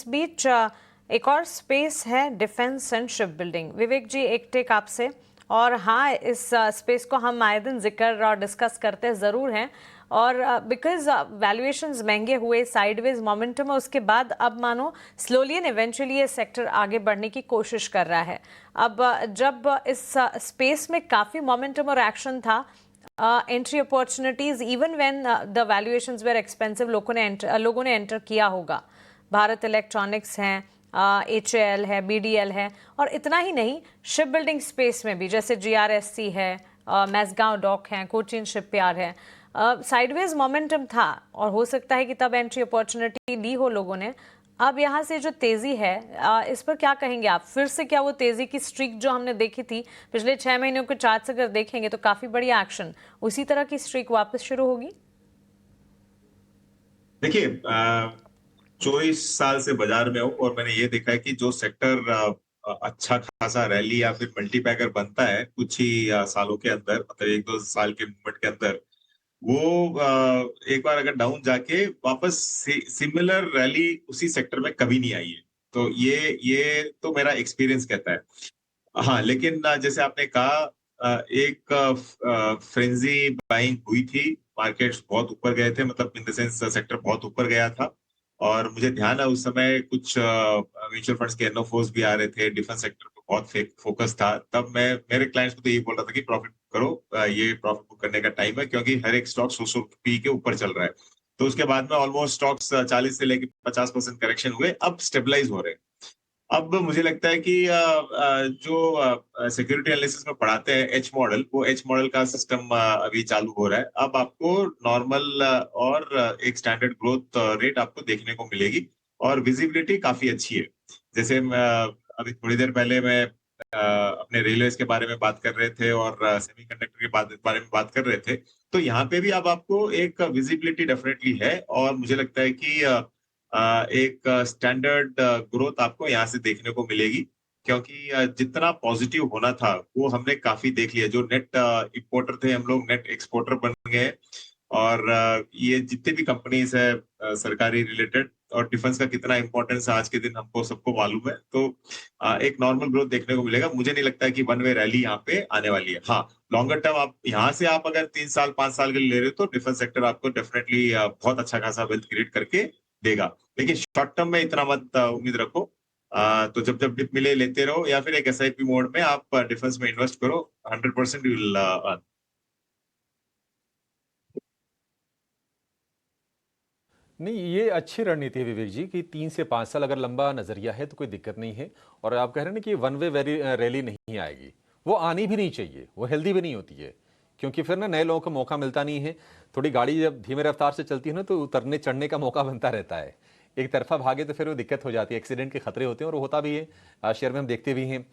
इस बीच एक और स्पेस है डिफेंस एंड शिप बिल्डिंग। विवेक जी, एक टेक आपसे। और हाँ, इस स्पेस को हम आए दिन जिक्र और डिस्कस करते ज़रूर हैं, और बिकॉज वैल्यूएशंस महंगे हुए, साइडवेज मोमेंटम है, उसके बाद अब मानो स्लोली एंड इवेंचुअली ये सेक्टर आगे बढ़ने की कोशिश कर रहा है। अब जब इस स्पेस में काफ़ी मोमेंटम और एक्शन था, entry opportunities even when the valuations were expensive, लोगों ने एंटर किया होगा। भारत इलेक्ट्रॉनिक्स हैं, HAL है, BDL है, और इतना ही नहीं, शिप बिल्डिंग स्पेस में भी जैसे GRSC है, मैसगांव डॉक है, कोचिन शिपयार्ड है। साइडवेज मोमेंटम था और हो सकता है कि तब एंट्री अपॉर्चुनिटी ली हो लोगों ने। अब यहाँ से जो तेजी है, इस पर क्या कहेंगे आप? फिर से क्या वो तेजी की स्ट्रीक जो हमने देखी थी पिछले 6 महीनों के चार्ट से अगर देखेंगे तो काफी बड़ी एक्शन, उसी तरह की स्ट्रीक वापस शुरू होगी? देखिए, 24 साल से बाजार में हूँ और मैंने ये देखा है कि जो सेक्टर अच्छा खासा रैली या फिर मल्टीपैकर बनता है कुछ ही सालों के अंदर, मतलब 1-2 साल के मूवमेंट के अंदर, वो एक बार अगर डाउन जाके वापस सिमिलर रैली उसी सेक्टर में कभी नहीं आई है। तो ये तो मेरा एक्सपीरियंस कहता है। हाँ, लेकिन जैसे आपने कहा, एक फ्रेंजी बाइंग हुई थी, मार्केट्स बहुत ऊपर गए थे, मतलब इन द सेंस सेक्टर बहुत ऊपर गया था। और मुझे ध्यान है उस समय कुछ म्यूचुअल फंड्स के एनओफोस भी आ रहे थे, डिफेंस सेक्टर पे बहुत फोकस था। तब मैं मेरे क्लाइंट्स को तो यही बोल रहा था कि प्रॉफिट करो, ये प्रॉफिट बुक करने का टाइम है, क्योंकि हर एक स्टॉक 100 के ऊपर चल रहा है। तो उसके बाद में ऑलमोस्ट स्टॉक्स 40 से लेकर 50% करेक्शन हुए, अब स्टेबलाइज हो रहे हैं। अब मुझे लगता है कि जो सिक्योरिटी एनालिसिस में पढ़ाते हैं एच मॉडल, वो एच मॉडल का सिस्टम अभी चालू हो रहा है। अब आपको नॉर्मल और एक स्टैंडर्ड ग्रोथ रेट आपको देखने को मिलेगी और विजिबिलिटी काफी अच्छी है। जैसे अभी थोड़ी देर पहले मैं अपने रेलवेज के बारे में बात कर रहे थे और सेमीकंडक्टर के बारे में बात कर रहे थे। तो यहाँ पे भी अब आपको एक विजिबिलिटी डेफिनेटली है और मुझे लगता है कि एक स्टैंडर्ड ग्रोथ आपको यहाँ से देखने को मिलेगी, क्योंकि जितना पॉजिटिव होना था वो हमने काफी देख लिया। जो नेट इंपोर्टर थे, हम लोग नेट एक्सपोर्टर बन गए। और ये जितनी भी कंपनीज है सरकारी रिलेटेड, और डिफेंस का कितना इंपॉर्टेंस है आज के दिन हमको सबको मालूम है। तो एक नॉर्मल ग्रोथ देखने को मिलेगा। मुझे नहीं लगता है कि वन वे रैली यहाँ पे आने वाली है। हाँ, लॉन्गर टर्म आप यहाँ से आप अगर 3 साल 5 साल के लिए ले रहे हो तो डिफेंस सेक्टर आपको डेफिनेटली बहुत अच्छा खासा वेल्थ क्रिएट करके देगा। लेकिन शॉर्ट टर्म में इतना मत उम्मीद रखो। तो जब जब डिप मिले लेते रहो, या फिर एक SIP मोड में आप डिफेंस में इन्वेस्ट करो, 100% यू विल। नहीं, ये अच्छी रणनीति है विवेक जी कि 3 से 5 साल अगर लंबा नजरिया है तो कोई दिक्कत नहीं है। और आप कह रहे हैं ना कि वन वे रैली नहीं आएगी, वो आनी भी नहीं चाहिए, वो हेल्दी भी नहीं होती है, क्योंकि फिर ना नए लोगों को मौका मिलता नहीं है। थोड़ी गाड़ी जब धीमे रफ्तार से चलती है ना तो उतरने चढ़ने का मौका बनता रहता है। एक तरफा भागे तो फिर वो दिक्कत हो जाती है, एक्सीडेंट के खतरे होते हैं और वो होता भी है, शेयर में हम देखते भी हैं।